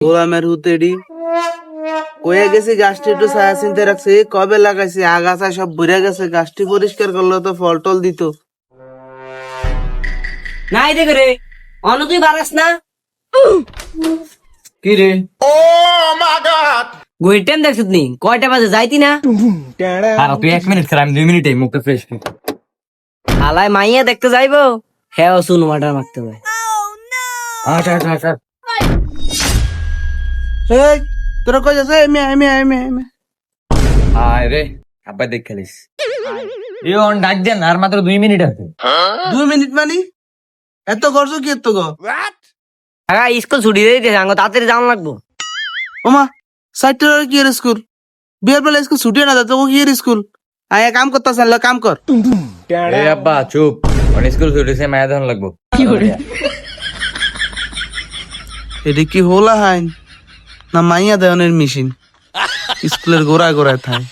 গোলামের হুতেডি কয়ে গেছি গাছটি একটু ছায়া চিনতে রাখছি, কবে লাগাইছি আগাছা সব বুড়ে গেছে, গাছটি পরিষ্কার করলে তো ফল টল দিত। নাই দেখে রে অন্য তুই বাড়াস না কি রে ঘড়ির টাইম দেখছিস নি কয়টা বাজে যাইতি না আর তুই 1 মিনিট খেলা, আমি 2 মিনিটে মুখটা ফ্রেশ করি। হালায় মাইয়া দেখতে যাইবো, হ্যাঁ শুন ওয়াটার মারতে হবে। আচ্ছা আচ্ছা আচ্ছা এই তোরা কই যাচ্ছে? এমে আয় রে আব্বা দেখ খেলিস। এই অন ডাক দেন, আর মাত্র 2 মিনিট আছে। 2 মিনিট মানে এত করছো কি এত গো? আগা স্কুল ছুটি দিয়ে দিতেছে, আঙ্গ তাড়াতাড়ি যাওয়া লাগবো। ওমা 4টার কি এর স্কুল? বিয়ের বেলা স্কুল ছুটি না তো কি এর স্কুল? আয় কাম করতেছ না, কাম কর। এই আব্বা চুপ, অন স্কুল ছুটিছে, মায়া ধন লাগবো। এটা কি হোলা হাইন না মাইয়া দেওয়ানের মেশিন? স্কুলের গোড়ায় গোড়ায় থাই।